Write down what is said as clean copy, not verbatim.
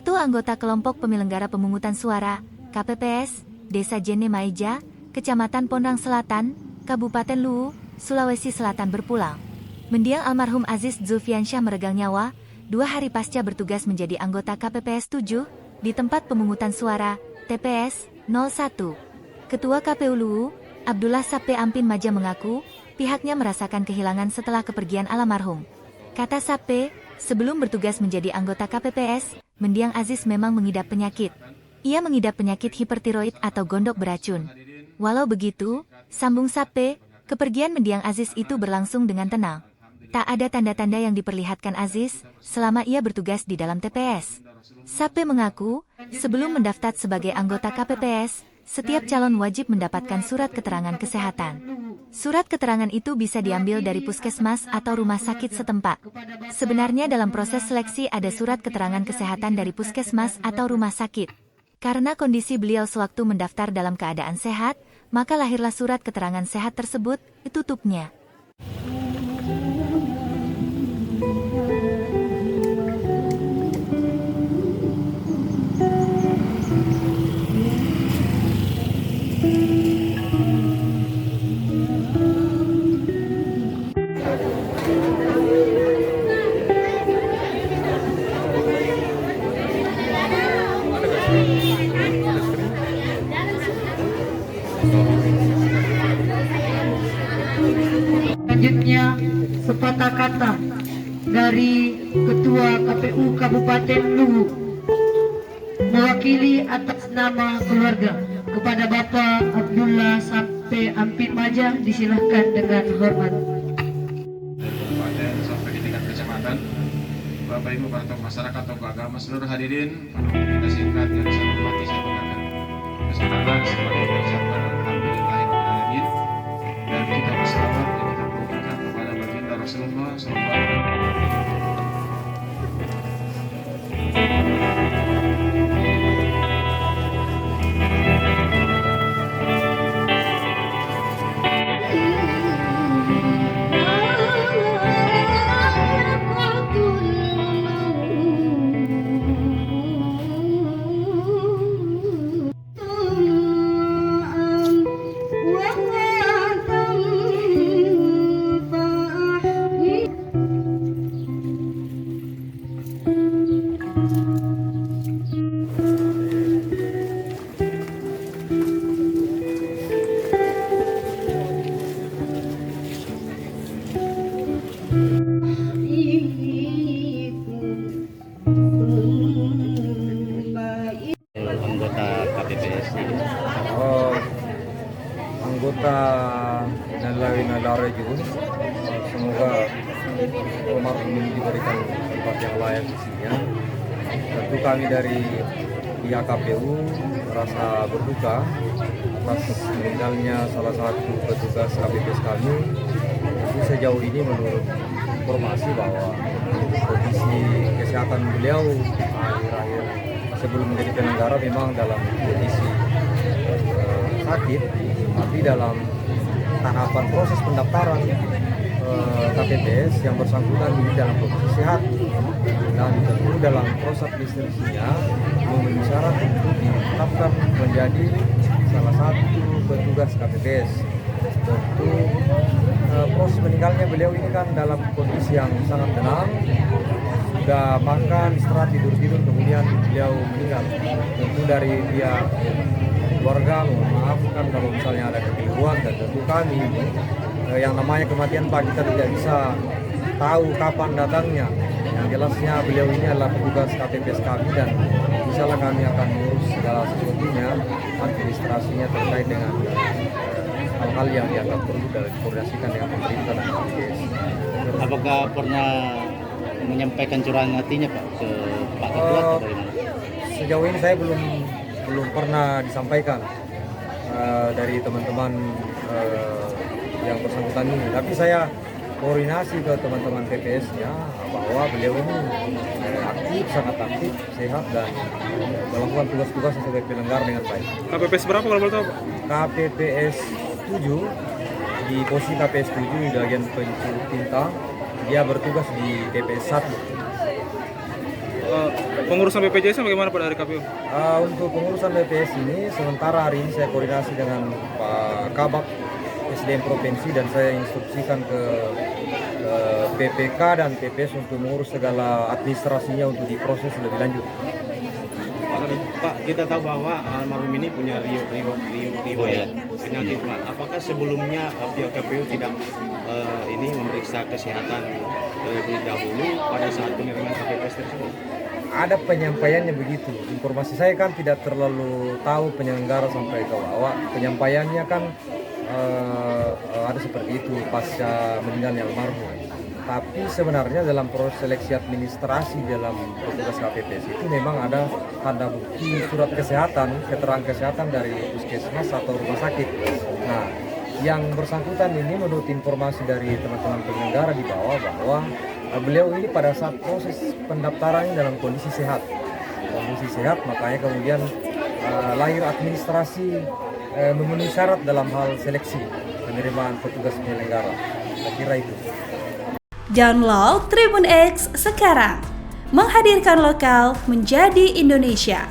Satu anggota kelompok penyelenggara pemungutan suara, KPPS, Desa Jene Maeja, Kecamatan Pondang Selatan, Kabupaten Luwu, Sulawesi Selatan berpulang. Mendiang almarhum Aziz Zulfiansyah meregang nyawa, 2 hari pasca bertugas menjadi anggota KPPS 7, di tempat pemungutan suara, TPS 01. Ketua KPU Luwu, Abdullah Sappe Ampin Maja mengaku, pihaknya merasakan kehilangan setelah kepergian almarhum. Kata Sappe, sebelum bertugas menjadi anggota KPPS, mendiang Aziz memang mengidap penyakit. Ia mengidap penyakit hipertiroid atau gondok beracun. Walau begitu, sambung Sappe, kepergian mendiang Aziz itu berlangsung dengan tenang. Tak ada tanda-tanda yang diperlihatkan Aziz selama ia bertugas di dalam TPS. Sappe mengaku, sebelum mendaftar sebagai anggota KPPS, setiap calon wajib mendapatkan surat keterangan kesehatan. Surat keterangan itu bisa diambil dari puskesmas atau rumah sakit setempat. Sebenarnya dalam proses seleksi ada surat keterangan kesehatan dari puskesmas atau rumah sakit. Karena kondisi beliau sewaktu mendaftar dalam keadaan sehat, maka lahirlah surat keterangan sehat tersebut, tutupnya. Selanjutnya, sepatah kata dari Ketua KPU Kabupaten Luwu mewakili atas nama keluarga kepada Bapak Abdullah Sappe Ampin Maja, disilahkan dengan hormat. Kabupaten sampai di tingkat kecamatan, Bapak Ibu para tokoh masyarakat, tokoh agama, seluruh hadirin, kita singkat yang saya hormati, saya berikan kesempatan sebagai ucapan alhamdulillahirobbilalamin, dan kita berselawat yang kita berikan kepada baginda Rasulullah SAW. Anggota KPPS ini. Anggota Nalawinalare juga. Semoga almarhum ini diberikan tempat yang layak sisinya. Tentu kami dari pihak KPU merasa berduka atas meninggalnya salah satu petugas KPPS kami. Tapi sejauh ini menurut informasi bahwa kondisi kesehatan beliau akhir-akhir sebelum menjadi penyelenggara memang dalam kondisi sakit, tapi dalam tahapan proses pendaftaran KPPS yang bersangkutan ini dalam kondisi sehat, dan tentu dalam proses administrasinya memenuhi syarat untuk ditetapkan menjadi salah satu petugas KPPS. Tentu proses meninggalnya beliau ini kan dalam kondisi yang sangat tenang, sudah makan, istirahat, tidur-tidur, kemudian beliau meninggal. Tentu dari pihak keluarga mohon maaf kan kalau misalnya ada kekeliruan, dan tentu kami yang namanya kematian Pak, kita tidak bisa tahu kapan datangnya. Yang jelasnya beliau ini adalah petugas KPPS kami, dan insyaallah kami akan mengurus segala sesuatunya, administrasinya terkait dengan hal-hal yang dianggap perlu dan dikoordinasikan dengan pemerintah dan KPPS. Apakah pernah menyampaikan curahan hatinya Pak ke Pak Ketua atau bagaimana? Sejauh ini saya belum pernah disampaikan dari teman-teman yang bersangkutan ini. Tapi saya koordinasi ke teman-teman TPS ya bahwa beliau ini aktif, sangat aktif, sehat, dan melakukan tugas-tugas sebagai penyelenggara dengan baik. KPPS berapa kalau boleh tahu Pak? KPPS 7, di posisi KPPS 7 di bagian pencurut tinta, dia bertugas di TPS 1. pengurusan BPJS bagaimana Pak dari KPU? Untuk pengurusan BPS ini sementara hari ini saya koordinasi dengan Pak Kabak SDM Provinsi dan saya instruksikan ke PPK dan PPS untuk mengurus segala administrasinya untuk diproses lebih lanjut. Pak, kita tahu bahwa almarhum ini punya riwayat penyakit, Pak. Apakah sebelumnya pihak KPU tidak ini memeriksa kesehatan terlebih dahulu pada saat pengiriman KPPS tersebut? Ada penyampaiannya begitu. Informasi saya kan tidak terlalu tahu penyelenggara sampai ke bawah. Penyampaiannya kan ada seperti itu pasca meninggalnya almarhum. Tapi sebenarnya dalam proses seleksi administrasi dalam petugas KPPS itu memang ada tanda bukti surat kesehatan, keterangan kesehatan dari puskesmas atau rumah sakit. Nah, yang bersangkutan ini menurut informasi dari teman-teman penyelenggara di bawah bahwa beliau ini pada saat proses pendaftaran dalam kondisi sehat. Kondisi sehat, makanya kemudian lahir administrasi memenuhi syarat dalam hal seleksi penerimaan petugas penyelenggara. Saya kira itu. Download Tribun X sekarang, menghadirkan lokal menjadi Indonesia.